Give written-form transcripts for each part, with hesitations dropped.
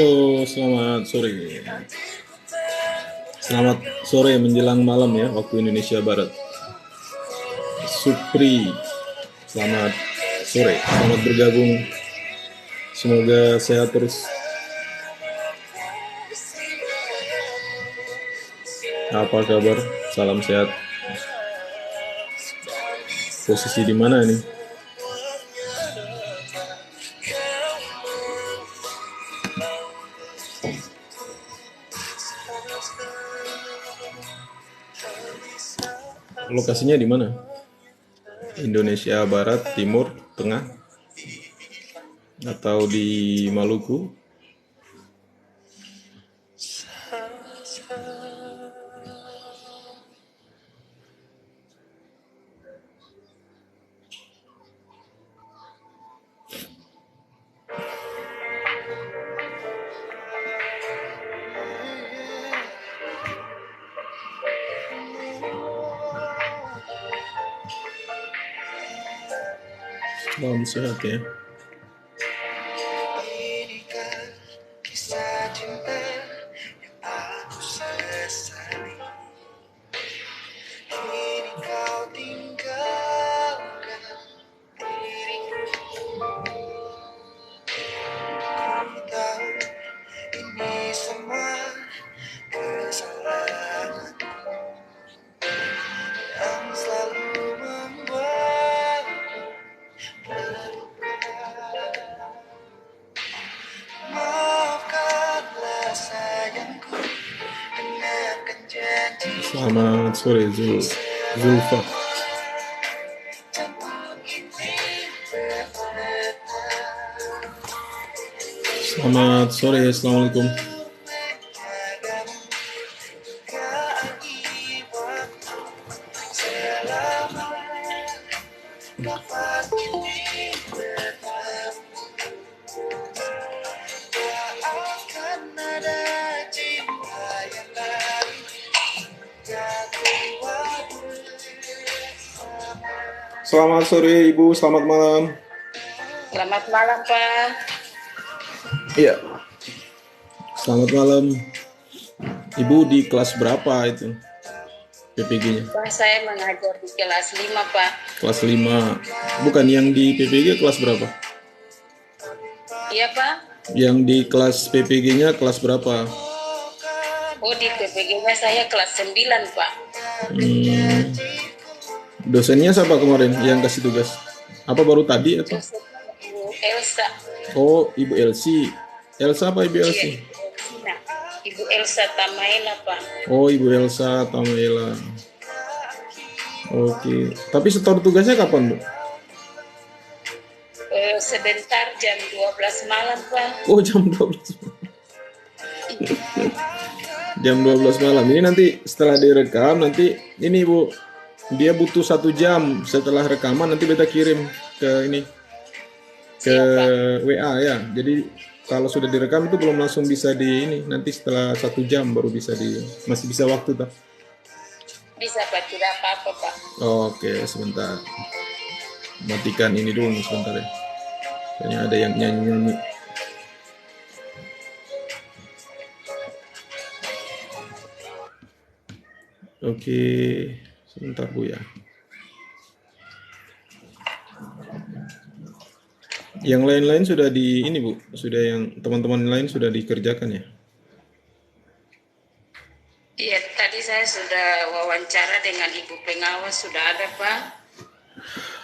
Halo, selamat sore. Selamat sore menjelang malam ya, waktu Indonesia Barat. Supri, selamat sore. Selamat bergabung. Semoga sehat terus. Apa kabar? Salam sehat. Posisi di mana nih? Lokasinya di mana? Indonesia Barat, Timur, Tengah, atau di Maluku? Salam sehat ya. Inikah kisah cinta yang aku sesali? Kini kau tinggalkan diriku. Ku tahu ini semua kesalahanku yang selalu membuatku terluka. Maafkanlah sayangku, dengarkan janji. Selamat sore Zulfa. Jantung ini berdetak. Selamat sore, assalamualaikum. Menjagamu hingga akhir waktu. Selamanya dapat kini tetap. Tak akan ada cinta yang lain jatuh bersama. Selamat sore Ibu, selamat malam. Selamat malam, Pak. Iya. Selamat malam. Ibu di kelas berapa itu? PPG-nya? Pak, saya mengajar di kelas 5, Pak. Kelas 5. Bukan yang di PPG kelas berapa? Iya, Pak. Yang di kelas PPG-nya kelas berapa? Oh, di PPG-nya saya kelas 9, Pak. Dosennya siapa kemarin yang kasih tugas? Apa baru tadi atau? Ibu Elsa. Oh, Ibu Elsi. Elsa apa Ibu Elsi? Nah, Ibu Elsa Tamaela, Pak. Oh, Ibu Elsa Tamaela. Oke. Tapi setor tugasnya kapan, Bu? Sebentar jam 12 malam, Pak. Oh, jam 12. Jam 12 malam. Ini nanti setelah direkam, nanti ini Bu, dia butuh 1 jam setelah rekaman, nanti beta kirim ke ini, ke WA ya. Jadi kalau sudah direkam itu belum langsung bisa di ini, nanti setelah 1 jam baru bisa masih bisa waktu tak? Bisa, Pak. Tidak apa-apa, Pak. Oke, sebentar. Matikan ini dulu sebentar ya. Kayaknya ada yang nyanyi-nyanyi. Oke, sebentar Bu ya. Yang lain-lain sudah di ini Bu, sudah yang teman-teman lain sudah dikerjakan ya? Iya, tadi saya sudah wawancara dengan Ibu Pengawas, sudah ada, Pak.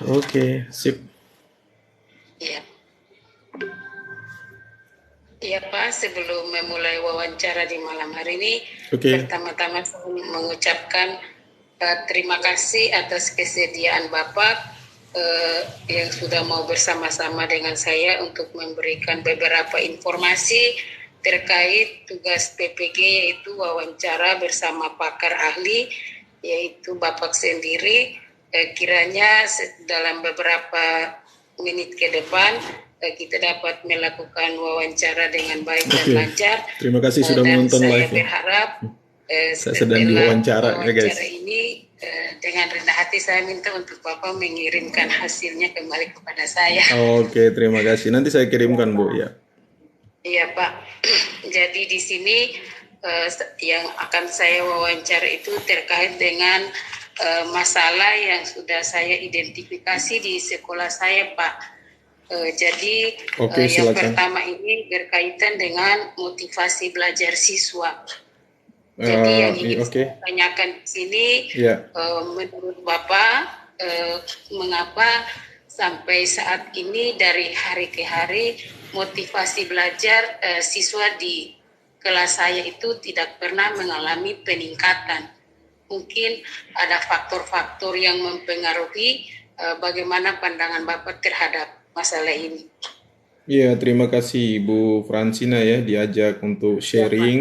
Oke, sip. Iya. Iya, Pak, sebelum memulai wawancara di malam hari ini, pertama-tama saya mengucapkan terima kasih atas kesediaan Bapak yang sudah mau bersama-sama dengan saya untuk memberikan beberapa informasi terkait tugas PPG, yaitu wawancara bersama pakar ahli, yaitu Bapak sendiri. Kiranya dalam beberapa menit ke depan kita dapat melakukan wawancara dengan baik dan lancar. Terima kasih sudah menonton live. Saya berharap saya sedang diwawancara ya guys. Ini dengan rendah hati saya minta untuk Bapak mengirimkan hasilnya kembali kepada saya. Oke, terima kasih. Nanti saya kirimkan Bu ya. Iya Pak. Jadi di sini yang akan saya wawancara itu terkait dengan masalah yang sudah saya identifikasi di sekolah saya Pak. Jadi Oke, yang silakan. pertama ini berkaitan dengan motivasi belajar siswa. Jadi yang ingin Oke, saya tanyakan di sini, ya. menurut Bapak, mengapa sampai saat ini dari hari ke hari motivasi belajar siswa di kelas saya itu tidak pernah mengalami peningkatan? Mungkin ada faktor-faktor yang mempengaruhi. Bagaimana pandangan Bapak terhadap masalah ini? Iya, terima kasih Bu Fransina ya diajak untuk Ya, Pak. sharing.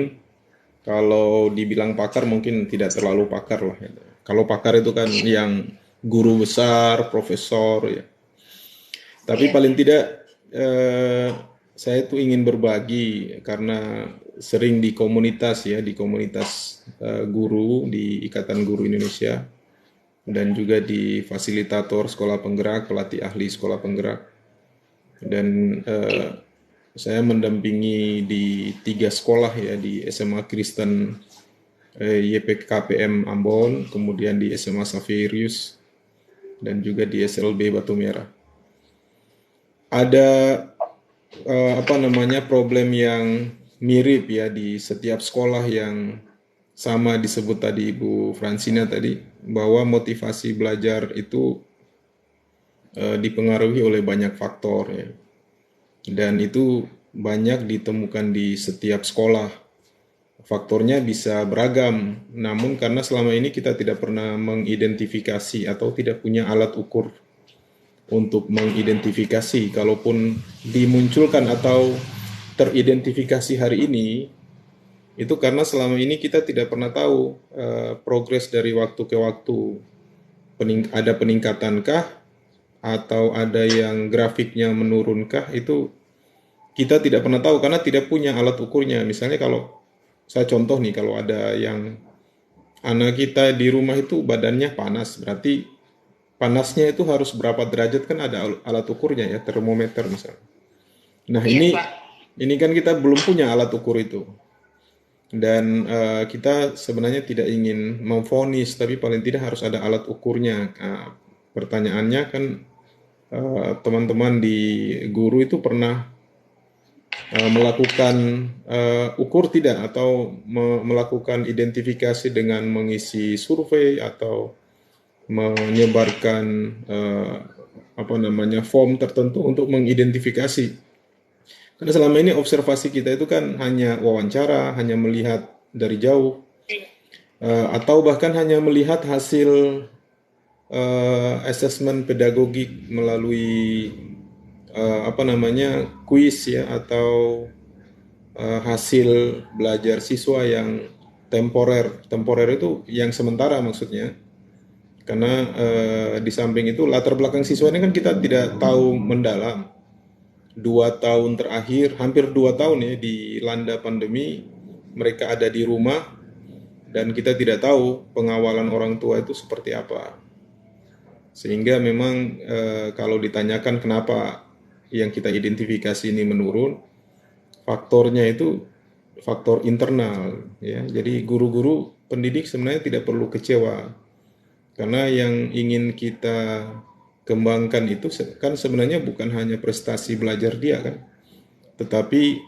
Kalau dibilang pakar mungkin tidak terlalu pakar lah ya. Kalau pakar itu kan yang guru besar, profesor ya. Tapi Iya. paling tidak saya tuh ingin berbagi karena sering di komunitas ya, di komunitas guru di Ikatan Guru Indonesia dan juga di fasilitator sekolah penggerak, pelatih ahli sekolah penggerak. Dan saya mendampingi di 3 sekolah ya, di SMA Kristen YPKPM Ambon, kemudian di SMA Saverius, dan juga di SLB Batu Merah. Ada problem yang mirip ya di setiap sekolah yang sama disebut tadi Ibu Fransina tadi, bahwa motivasi belajar itu dipengaruhi oleh banyak faktor ya. Dan itu banyak ditemukan di setiap sekolah. Faktornya bisa beragam, namun karena selama ini kita tidak pernah mengidentifikasi atau tidak punya alat ukur untuk mengidentifikasi, kalaupun dimunculkan atau teridentifikasi hari ini, itu karena selama ini kita tidak pernah tahu progres dari waktu ke waktu. Ada peningkatankah atau ada yang grafiknya menurunkah, itu kita tidak pernah tahu karena tidak punya alat ukurnya. Misalnya kalau saya contoh nih, kalau ada yang anak kita di rumah itu badannya panas, berarti panasnya itu harus berapa derajat, kan ada alat ukurnya ya, termometer misalnya. Nah Iya, Pak. ini kan kita belum punya alat ukur itu. Dan kita sebenarnya tidak ingin memvonis, tapi paling tidak harus ada alat ukurnya. Pertanyaannya kan teman-teman di guru itu pernah melakukan ukur tidak, atau melakukan identifikasi dengan mengisi survei atau menyebarkan form tertentu untuk mengidentifikasi. Karena selama ini observasi kita itu kan hanya wawancara, hanya melihat dari jauh, atau bahkan hanya melihat hasil asesmen pedagogik melalui kuis ya, atau hasil belajar siswa yang temporer. Temporer itu yang sementara maksudnya. Karena di samping itu latar belakang siswa ini kan kita tidak tahu mendalam. 2 tahun terakhir, hampir 2 tahun ya, dilanda pandemi, mereka ada di rumah dan kita tidak tahu pengawalan orang tua itu seperti apa. Sehingga memang kalau ditanyakan kenapa yang kita identifikasi ini menurun, faktornya itu faktor internal ya. Jadi guru-guru pendidik sebenarnya tidak perlu kecewa, karena yang ingin kita kembangkan itu kan sebenarnya bukan hanya prestasi belajar dia kan, tetapi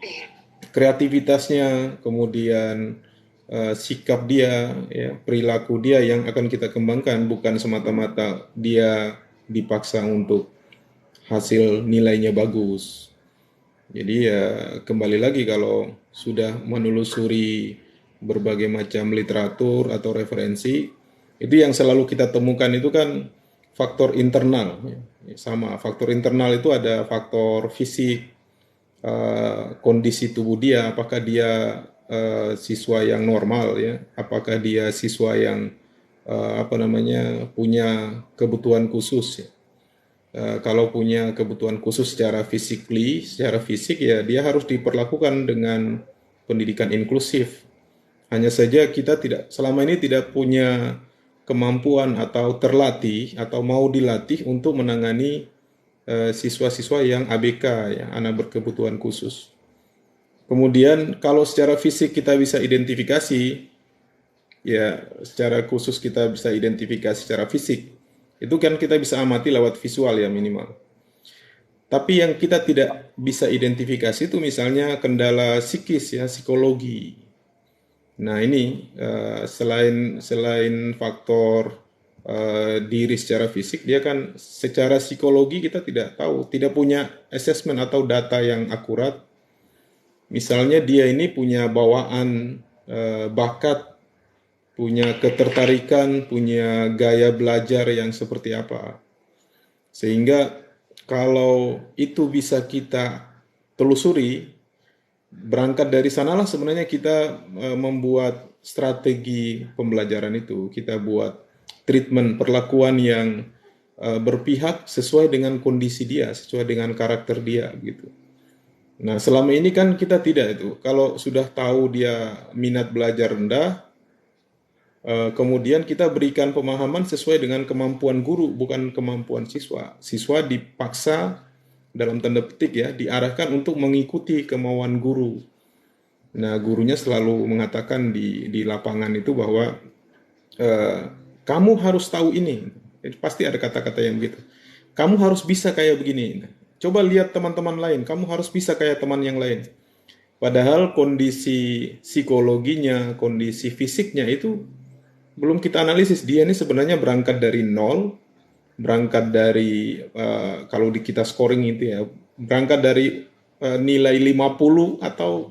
kreativitasnya, kemudian sikap dia, ya, perilaku dia yang akan kita kembangkan, bukan semata-mata dia dipaksa untuk hasil nilainya bagus. Jadi ya kembali lagi, kalau sudah menelusuri berbagai macam literatur atau referensi, itu yang selalu kita temukan itu kan faktor internal. Sama, faktor internal itu ada faktor fisik, kondisi tubuh dia, apakah dia siswa yang normal ya, apakah dia siswa yang punya kebutuhan khusus ya. Kalau punya kebutuhan khusus secara fisik ya, dia harus diperlakukan dengan pendidikan inklusif. Hanya saja kita selama ini tidak punya kemampuan atau terlatih atau mau dilatih untuk menangani siswa-siswa yang ABK ya, anak berkebutuhan khusus. Kemudian kalau secara fisik kita bisa identifikasi, ya secara khusus kita bisa identifikasi secara fisik, itu kan kita bisa amati lewat visual ya minimal. Tapi yang kita tidak bisa identifikasi itu misalnya kendala psikis ya, psikologi. Nah ini selain selain faktor diri secara fisik, dia kan secara psikologi kita tidak tahu, tidak punya assessment atau data yang akurat. Misalnya dia ini punya bawaan bakat, punya ketertarikan, punya gaya belajar yang seperti apa. Sehingga kalau itu bisa kita telusuri, berangkat dari sanalah sebenarnya kita membuat strategi pembelajaran itu. Kita buat treatment, perlakuan yang berpihak sesuai dengan kondisi dia, sesuai dengan karakter dia gitu. Nah, selama ini kan kita tidak itu. Kalau sudah tahu dia minat belajar rendah, kemudian kita berikan pemahaman sesuai dengan kemampuan guru, bukan kemampuan siswa. Siswa dipaksa, dalam tanda petik ya, diarahkan untuk mengikuti kemauan guru. Nah, gurunya selalu mengatakan di lapangan itu bahwa eh, kamu harus tahu ini. Pasti ada kata-kata yang begitu. Kamu harus bisa kayak begini. Coba lihat teman-teman lain, kamu harus bisa kayak teman yang lain. Padahal kondisi psikologinya, kondisi fisiknya itu belum kita analisis. Dia ini sebenarnya berangkat dari nol, berangkat dari kalau di kita scoring itu ya, berangkat dari nilai 50 atau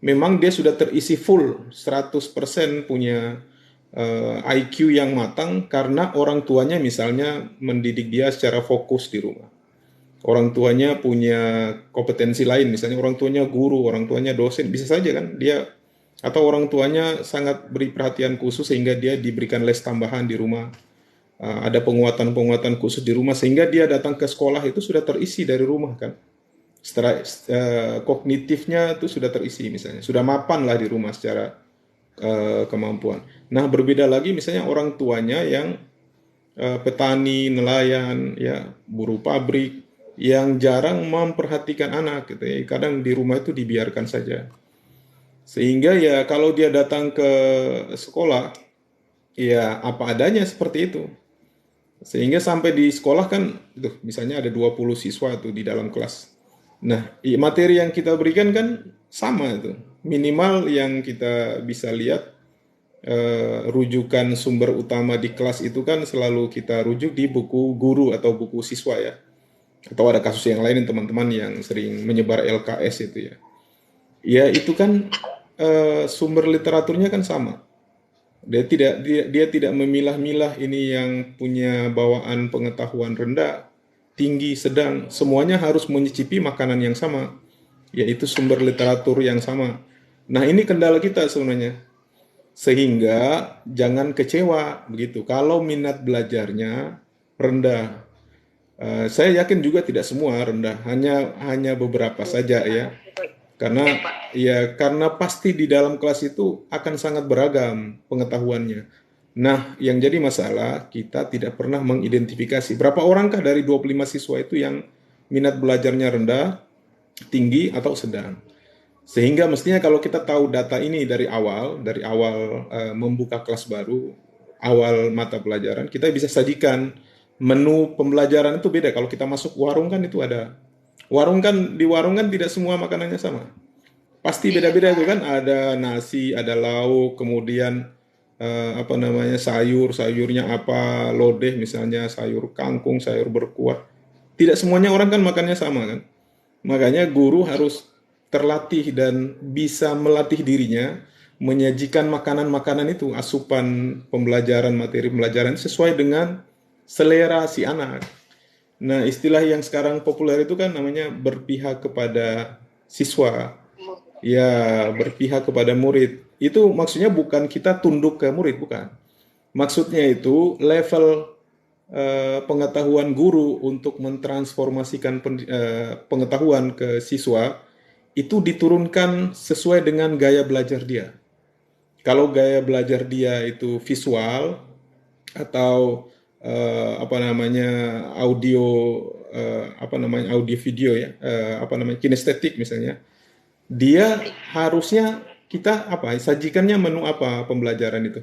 memang dia sudah terisi full 100% punya IQ yang matang karena orang tuanya misalnya mendidik dia secara fokus di rumah. Orang tuanya punya kompetensi lain, misalnya orang tuanya guru, orang tuanya dosen, bisa saja kan dia, atau orang tuanya sangat beri perhatian khusus sehingga dia diberikan les tambahan di rumah. Ada penguatan-penguatan khusus di rumah sehingga dia datang ke sekolah itu sudah terisi dari rumah kan. Setelah kognitifnya itu sudah terisi misalnya, sudah mapan lah di rumah secara kemampuan. Nah, berbeda lagi misalnya orang tuanya yang petani, nelayan, ya, buruh pabrik yang jarang memperhatikan anak gitu ya. Kadang di rumah itu dibiarkan saja. Sehingga ya kalau dia datang ke sekolah, ya apa adanya seperti itu. Sehingga sampai di sekolah kan, tuh, misalnya ada 20 siswa tuh di dalam kelas. Nah, materi yang kita berikan kan sama itu. Minimal yang kita bisa lihat rujukan sumber utama di kelas itu kan selalu kita rujuk di buku guru atau buku siswa ya. Atau ada kasus yang lain teman-teman yang sering menyebar LKS itu ya. Ya itu kan sumber literaturnya kan sama. Dia tidak memilah-milah ini yang punya bawaan pengetahuan rendah, tinggi, sedang, semuanya harus menyicipi makanan yang sama, yaitu sumber literatur yang sama. Nah, ini kendala kita sebenarnya. Sehingga jangan kecewa begitu. Kalau minat belajarnya rendah, saya yakin juga tidak semua rendah, hanya beberapa saja ya. Karena karena pasti di dalam kelas itu akan sangat beragam pengetahuannya. Nah, yang jadi masalah kita tidak pernah mengidentifikasi berapa orangkah dari 25 siswa itu yang minat belajarnya rendah, tinggi atau sedang. Sehingga mestinya kalau kita tahu data ini dari awal membuka kelas baru, awal mata pelajaran, kita bisa sajikan menu pembelajaran itu beda. Kalau kita masuk warung kan itu ada. Di warung kan tidak semua makanannya sama. Pasti beda-beda itu kan, ada nasi, ada lauk, kemudian sayurnya apa, lodeh misalnya, sayur kangkung, sayur berkuah. Tidak semuanya orang kan makannya sama kan. Makanya guru harus terlatih dan bisa melatih dirinya menyajikan makanan-makanan itu, asupan pembelajaran, materi pembelajaran sesuai dengan selera si anak. Nah, istilah yang sekarang populer itu kan namanya berpihak kepada siswa. Ya, berpihak kepada murid. Itu maksudnya bukan kita tunduk ke murid, bukan. Maksudnya itu level pengetahuan guru untuk mentransformasikan pengetahuan ke siswa itu diturunkan sesuai dengan gaya belajar dia. Kalau gaya belajar dia itu visual atau audio audio video ya, kinestetik misalnya, dia harusnya kita sajikannya menu apa pembelajaran itu.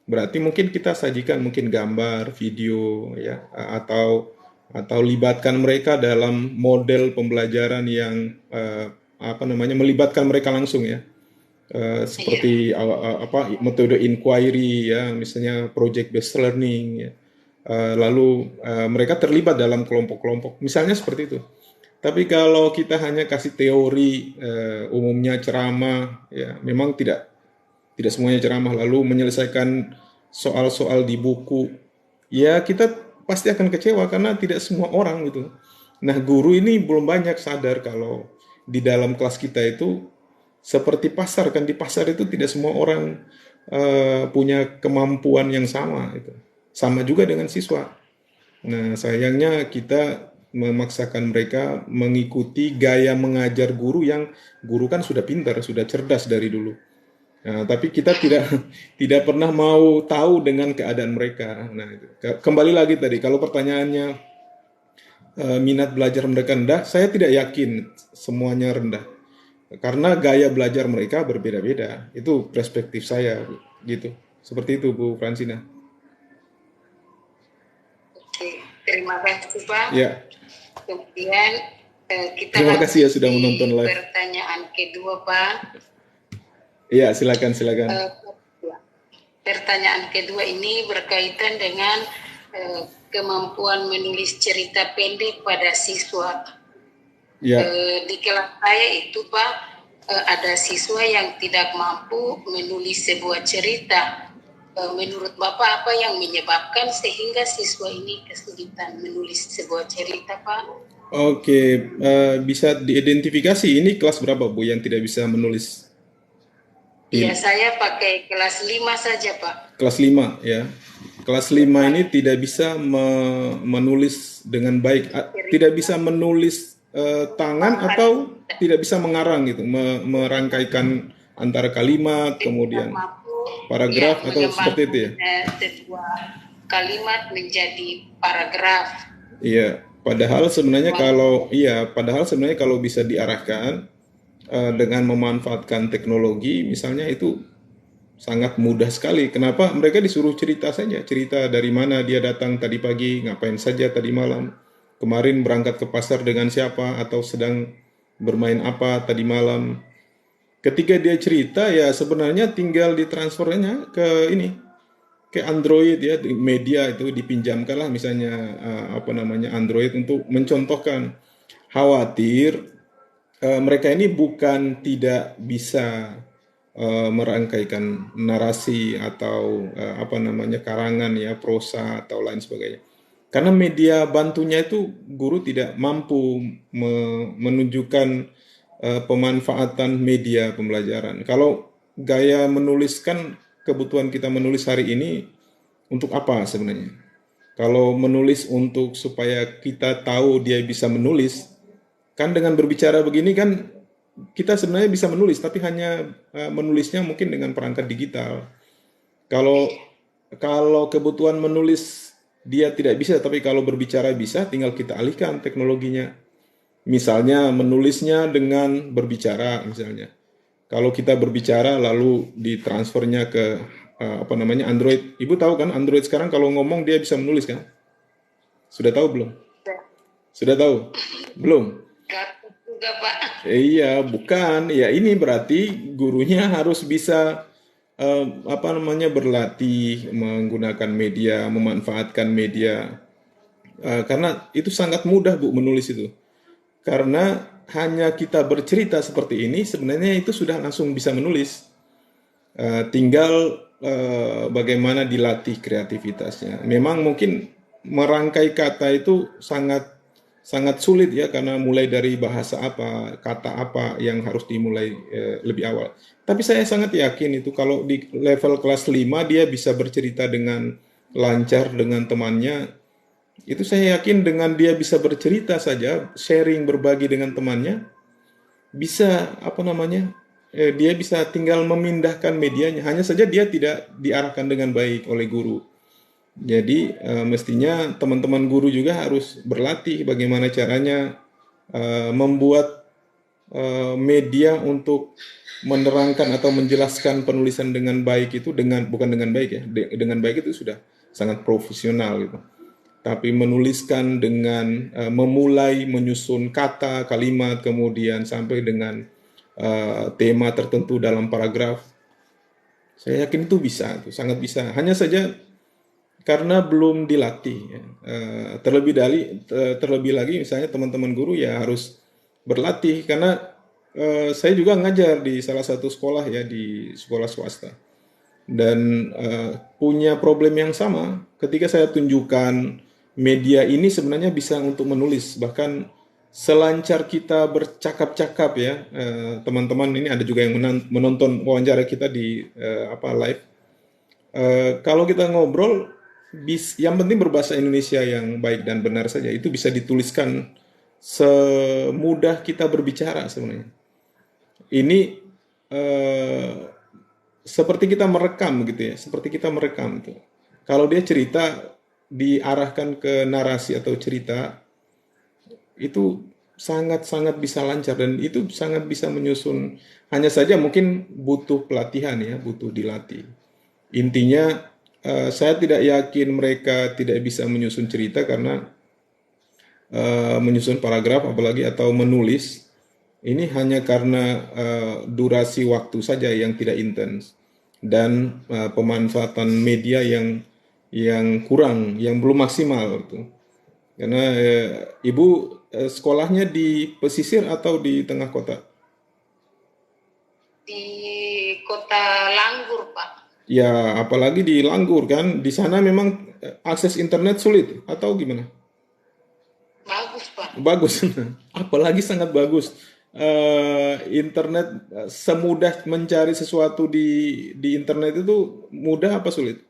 Berarti mungkin kita sajikan mungkin gambar, video ya, atau libatkan mereka dalam model pembelajaran yang melibatkan mereka langsung ya. Iya, Seperti metode inquiry ya, misalnya project based learning ya. Lalu mereka terlibat dalam kelompok-kelompok, misalnya seperti itu. Tapi kalau kita hanya kasih teori, umumnya ceramah, ya memang tidak tidak semuanya ceramah, lalu menyelesaikan soal-soal di buku, ya kita pasti akan kecewa karena tidak semua orang gitu. Nah, guru ini belum banyak sadar kalau di dalam kelas kita itu seperti pasar kan, di pasar itu tidak semua orang punya kemampuan yang sama itu. Sama juga dengan siswa. Nah, sayangnya kita memaksakan mereka mengikuti gaya mengajar guru yang guru kan sudah pintar, sudah cerdas dari dulu. Nah, tapi kita tidak tidak pernah mau tahu dengan keadaan mereka. Nah, itu. Kembali lagi tadi, kalau pertanyaannya minat belajar mereka rendah, saya tidak yakin semuanya rendah. Karena gaya belajar mereka berbeda-beda. Itu perspektif saya, gitu. Seperti itu, Bu Fransina. oke. Terima kasih Pak. Ya, Kemudian kita terima lanjut kasih ya sudah di menonton live. pertanyaan kedua Pak. Iya, silakan, silakan. Eh, Pertanyaan kedua ini berkaitan dengan kemampuan menulis cerita pendek pada siswa. Ya, Di kelas saya itu Pak, ada siswa yang tidak mampu menulis sebuah cerita. Menurut Bapak apa yang menyebabkan sehingga siswa ini kesulitan menulis sebuah cerita Pak? oke. Bisa diidentifikasi ini kelas berapa, Bu, yang tidak bisa menulis? Iya, saya pakai kelas 5 saja Pak. Kelas 5 ya. Kelas Ya 5 ini Pak, tidak bisa menulis dengan baik, tidak bisa cerita menulis tangan atau tidak bisa mengarang gitu, merangkaikan antara kalimat, tidak kemudian mampu ya paragraf atau seperti itu mengembangkan ya. sebuah kalimat menjadi paragraf. Iya, padahal sebenarnya kalau bisa diarahkan dengan memanfaatkan teknologi misalnya itu sangat mudah sekali. Kenapa mereka disuruh cerita saja, cerita dari mana dia datang tadi pagi, ngapain saja tadi malam, kemarin berangkat ke pasar dengan siapa, atau sedang bermain apa tadi malam. Ketika dia cerita ya sebenarnya tinggal ditransfernya ke ini, ke Android ya, di media itu dipinjamkanlah misalnya Android untuk mencontohkan. Khawatir mereka ini bukan tidak bisa merangkaikan narasi atau karangan ya, prosa atau lain sebagainya. Karena media bantunya itu guru tidak mampu menunjukkan pemanfaatan media pembelajaran. Kalau gaya menuliskan, kebutuhan kita menulis hari ini untuk apa sebenarnya? Kalau menulis untuk supaya kita tahu dia bisa menulis, kan dengan berbicara begini kan kita sebenarnya bisa menulis, tapi hanya menulisnya mungkin dengan perangkat digital. Kalau kalau kebutuhan menulis dia tidak bisa, tapi kalau berbicara bisa, tinggal kita alihkan teknologinya. Misalnya menulisnya dengan berbicara, misalnya. Kalau kita berbicara lalu ditransfernya ke Android. Ibu tahu kan Android sekarang kalau ngomong dia bisa menulis kan? Sudah tahu belum? Sudah tahu? Belum? Gratis juga Pak. Iya, bukan. Ya ini berarti gurunya harus bisa berlatih menggunakan media, memanfaatkan media. Karena itu sangat mudah Bu menulis itu. Karena hanya kita bercerita seperti ini sebenarnya itu sudah langsung bisa menulis. Tinggal bagaimana dilatih kreativitasnya. Memang mungkin merangkai kata itu sangat sangat sulit ya, karena mulai dari bahasa apa, kata apa yang harus dimulai lebih awal. Tapi saya sangat yakin itu kalau di level kelas 5 dia bisa bercerita dengan lancar dengan temannya. Itu saya yakin dengan dia bisa bercerita saja, sharing, berbagi dengan temannya, bisa dia bisa tinggal memindahkan medianya. Hanya saja dia tidak diarahkan dengan baik oleh guru. Jadi mestinya teman-teman guru juga harus berlatih bagaimana caranya membuat media untuk menerangkan atau menjelaskan penulisan dengan baik itu bukan dengan baik ya, dengan baik itu sudah sangat profesional gitu. Tapi menuliskan dengan memulai menyusun kata, kalimat, kemudian sampai dengan tema tertentu dalam paragraf, saya yakin itu bisa, itu sangat bisa. Hanya saja karena belum dilatih ya. Terlebih lagi misalnya teman-teman guru ya harus berlatih karena saya juga ngajar di salah satu sekolah ya, di sekolah swasta, dan punya problem yang sama ketika saya tunjukkan media ini sebenarnya bisa untuk menulis, bahkan selancar kita bercakap-cakap ya, teman-teman ini ada juga yang menonton wawancara kita di live. Kalau kita ngobrol, yang penting berbahasa Indonesia yang baik dan benar saja, itu bisa dituliskan semudah kita berbicara sebenarnya. Ini seperti kita merekam gitu ya, seperti kita merekam gitu. Kalau dia cerita diarahkan ke narasi atau cerita, itu sangat-sangat bisa lancar dan itu sangat bisa menyusun. Hanya saja mungkin butuh pelatihan ya, butuh dilatih. Intinya saya tidak yakin mereka tidak bisa menyusun cerita karena menyusun paragraf apalagi atau menulis ini hanya karena durasi waktu saja yang tidak intens dan pemanfaatan media yang kurang, yang belum maksimal gitu. Karena ibu sekolahnya di pesisir atau di tengah kota? Di kota Langgur, Pak. Ya, apalagi di Langgur kan, di sana memang akses internet sulit atau gimana? Bagus, Pak. Bagus, apalagi sangat bagus. Internet semudah mencari sesuatu di internet itu mudah apa sulit?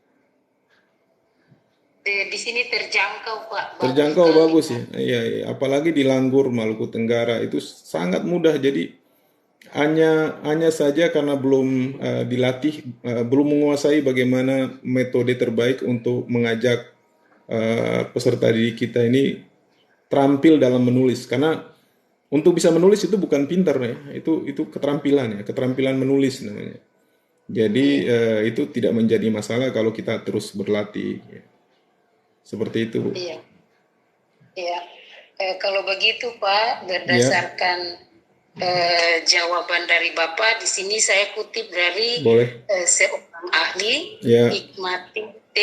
Di sini terjangkau, Pak. Terjangkau sekali, bagus Pak. ya. Iya, iya. Apalagi di Langgur, Maluku Tenggara itu sangat mudah. Jadi hanya saja karena belum dilatih, belum menguasai bagaimana metode terbaik untuk mengajak peserta didik kita ini terampil dalam menulis. Karena untuk bisa menulis itu bukan pintar ya, itu keterampilan ya, keterampilan menulis namanya. Jadi itu tidak menjadi masalah kalau kita terus berlatih. Ya. Seperti itu, Bu. Iya. Iya. Kalau begitu, Pak, Ya, berdasarkan jawaban dari Bapak, di sini saya kutip dari boleh. seorang ahli, Ya, Hikmati T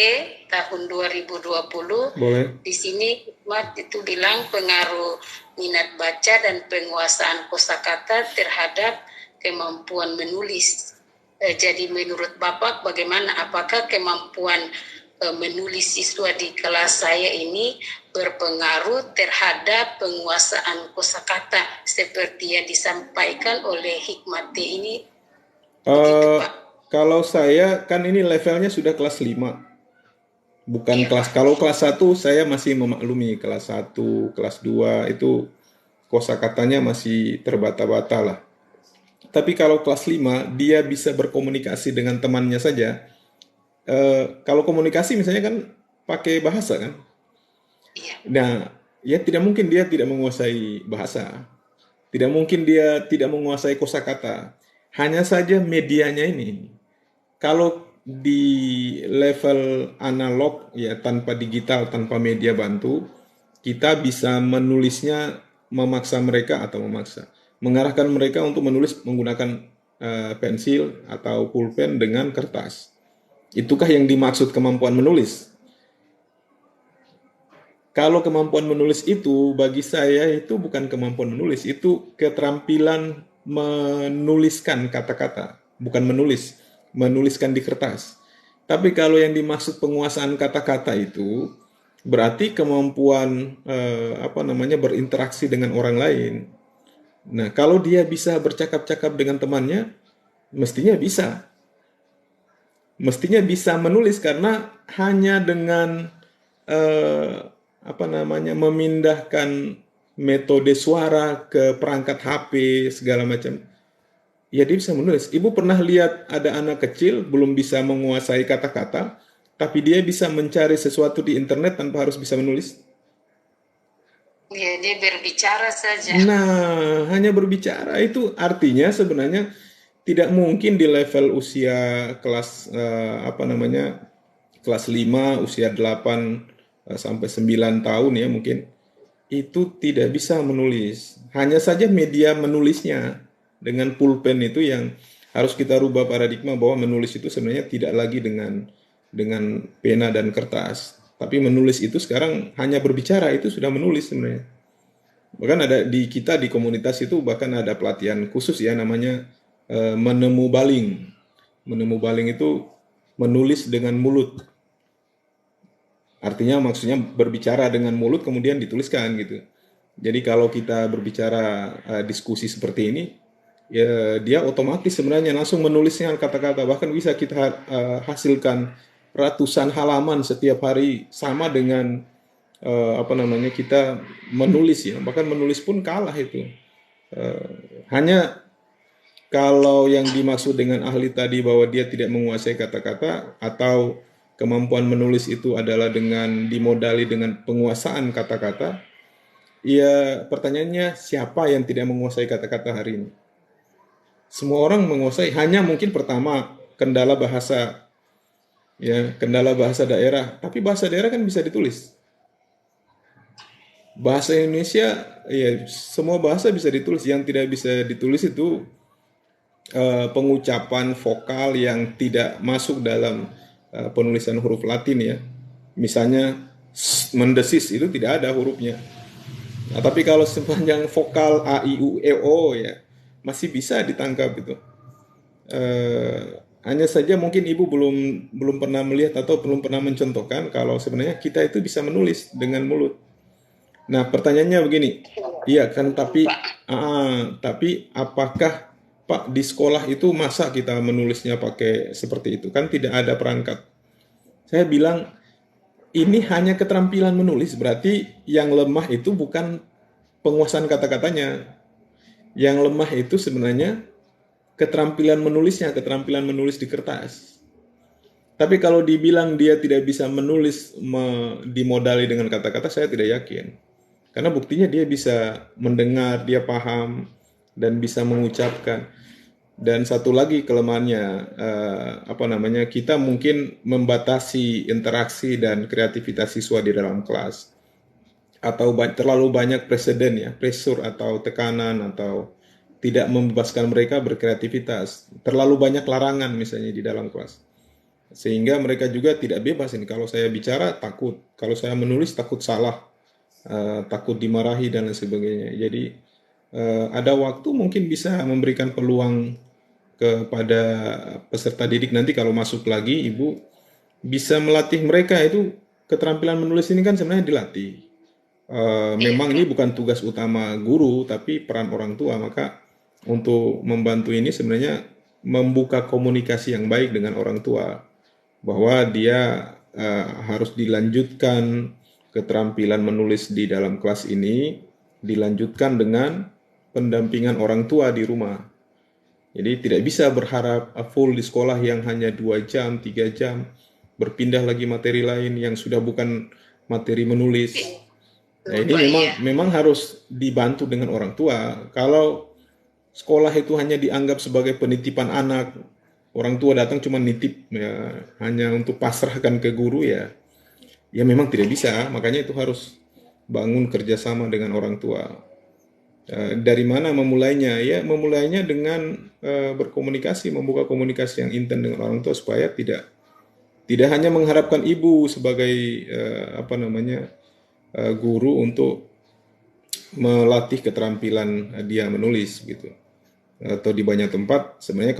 tahun 2020. boleh. Di sini Hikmat itu bilang pengaruh minat baca dan penguasaan kosakata terhadap kemampuan menulis. Jadi menurut Bapak bagaimana? Apakah kemampuan menulis siswa di kelas saya ini berpengaruh terhadap penguasaan kosakata seperti yang disampaikan oleh Hikmat ini? Begitu, Pak. Kalau saya kan ini levelnya sudah kelas 5. Bukan Iya, kelas, Pak. kalau kelas 1 saya masih memaklumi, kelas 1, kelas 2 itu kosakatanya masih terbata-bata lah. Tapi kalau kelas 5 dia bisa berkomunikasi dengan temannya saja. Kalau komunikasi misalnya kan pakai bahasa kan. Iya. Nah, ya tidak mungkin dia tidak menguasai bahasa. Tidak mungkin dia tidak menguasai kosakata. Hanya saja medianya ini. Kalau di level analog ya tanpa digital, tanpa media bantu, kita bisa menulisnya mengarahkan mereka untuk menulis menggunakan pensil atau pulpen dengan kertas. Itukah yang dimaksud kemampuan menulis? Kalau kemampuan menulis itu bagi saya itu bukan kemampuan menulis, itu keterampilan menuliskan kata-kata, bukan menuliskan di kertas. Tapi kalau yang dimaksud penguasaan kata-kata itu berarti kemampuan berinteraksi dengan orang lain. Nah, kalau dia bisa bercakap-cakap dengan temannya, mestinya bisa menulis karena hanya dengan memindahkan metode suara ke perangkat HP segala macam, ya dia bisa menulis. Ibu pernah lihat ada anak kecil belum bisa menguasai kata-kata, tapi dia bisa mencari sesuatu di internet tanpa harus bisa menulis? Ya, dia berbicara saja. Nah, hanya berbicara itu artinya sebenarnya tidak mungkin di level usia kelas apa namanya kelas 5 usia 8 sampai 9 tahun ya mungkin itu tidak bisa menulis. Hanya saja media menulisnya dengan pulpen itu yang harus kita rubah paradigma bahwa menulis itu sebenarnya tidak lagi dengan pena dan kertas. Tapi menulis itu sekarang hanya berbicara itu sudah menulis sebenarnya. Bahkan ada di kita di komunitas itu bahkan ada pelatihan khusus ya namanya menemu baling. Menemu baling itu menulis dengan mulut. Artinya maksudnya berbicara dengan mulut kemudian dituliskan gitu. Jadi kalau kita berbicara diskusi seperti ini, ya dia otomatis sebenarnya langsung menulisnya kata-kata. Bahkan bisa kita hasilkan ratusan halaman setiap hari sama dengan apa namanya kita menulis ya. Bahkan menulis pun kalah itu. Hanya kalau yang dimaksud dengan ahli tadi bahwa dia tidak menguasai kata-kata atau kemampuan menulis itu adalah dengan dimodali dengan penguasaan kata-kata, ya pertanyaannya siapa yang tidak menguasai kata-kata hari ini? Semua orang menguasai, hanya mungkin pertama kendala bahasa, ya kendala bahasa daerah. Tapi bahasa daerah kan bisa ditulis. Bahasa Indonesia, ya semua bahasa bisa ditulis. Yang tidak bisa ditulis itu pengucapan vokal yang tidak masuk dalam penulisan huruf Latin ya. Misalnya mendesis itu tidak ada hurufnya. Nah, tapi kalau sepanjang vokal a i u e o ya masih bisa ditangkap itu. Hanya saja mungkin ibu belum belum pernah melihat atau belum pernah mencontohkan kalau sebenarnya kita itu bisa menulis dengan mulut. Nah, pertanyaannya begini, iya kan, tapi apakah Pak di sekolah itu masa kita menulisnya pakai seperti itu? Kan tidak ada perangkat. Saya bilang ini hanya keterampilan menulis, berarti yang lemah itu bukan penguasaan kata-katanya. Yang lemah itu sebenarnya keterampilan menulisnya, keterampilan menulis di kertas. Tapi kalau dibilang dia tidak bisa menulis dimodali dengan kata-kata, saya tidak yakin. Karena buktinya dia bisa mendengar, dia paham, dan bisa mengucapkan. Dan satu lagi kelemahannya, apa namanya, kita mungkin membatasi interaksi dan kreativitas siswa di dalam kelas. Atau terlalu banyak presiden ya, pressure atau tekanan atau tidak membebaskan mereka berkreativitas. Terlalu banyak larangan misalnya di dalam kelas. Sehingga mereka juga tidak bebas ini. Kalau saya bicara takut, kalau saya menulis takut salah, takut dimarahi dan lain sebagainya. Jadi ada waktu mungkin bisa memberikan peluang kepada peserta didik nanti kalau masuk lagi ibu bisa melatih mereka itu keterampilan menulis ini kan sebenarnya dilatih. Memang ini bukan tugas utama guru tapi peran orang tua, maka untuk membantu ini sebenarnya membuka komunikasi yang baik dengan orang tua bahwa dia harus dilanjutkan keterampilan menulis di dalam kelas ini dilanjutkan dengan pendampingan orang tua di rumah. Jadi tidak bisa berharap full di sekolah yang hanya 2 jam, 3 jam, berpindah lagi materi lain yang sudah bukan materi menulis. Nah, ini memang harus dibantu dengan orang tua. Kalau sekolah itu hanya dianggap sebagai penitipan anak, orang tua datang cuma nitip ya, hanya untuk pasrahkan ke guru ya memang tidak bisa. Makanya itu harus bangun kerjasama dengan orang tua. Dari mana memulainya? Ya memulainya dengan berkomunikasi, membuka komunikasi yang intens dengan orang tua supaya tidak hanya mengharapkan ibu sebagai apa namanya guru untuk melatih keterampilan dia menulis gitu. Atau di banyak tempat sebenarnya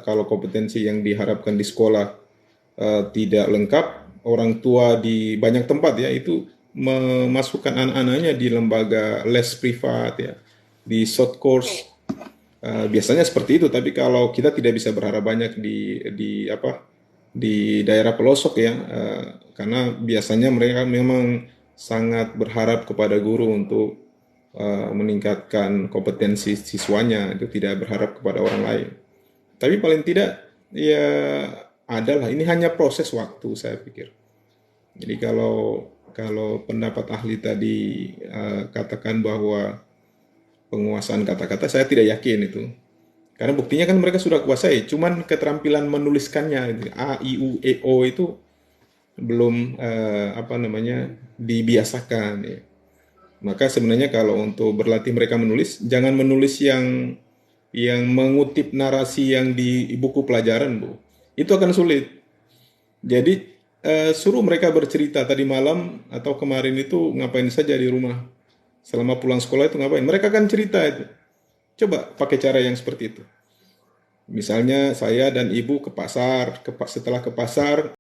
kalau kompetensi yang diharapkan di sekolah tidak lengkap, orang tua di banyak tempat ya itu memasukkan anak-anaknya di lembaga les privat ya, di short course. Biasanya seperti itu, tapi kalau kita tidak bisa berharap banyak di daerah pelosok ya, karena biasanya mereka memang sangat berharap kepada guru untuk meningkatkan kompetensi siswanya, itu tidak berharap kepada orang lain. Tapi paling tidak ya adalah ini hanya proses waktu saya pikir. Jadi kalau pendapat ahli tadi katakan bahwa penguasaan kata-kata, saya tidak yakin itu. Karena buktinya kan mereka sudah kuasai, cuman keterampilan menuliskannya gitu. A, I, U, E, O itu belum dibiasakan ya. Maka sebenarnya kalau untuk berlatih mereka menulis, jangan menulis yang mengutip narasi yang di buku pelajaran, Bu. Itu akan sulit. Jadi suruh mereka bercerita tadi malam atau kemarin itu ngapain saja di rumah. Selama pulang sekolah itu ngapain? Mereka akan cerita itu. Coba pakai cara yang seperti itu. Misalnya saya dan ibu ke pasar, setelah ke pasar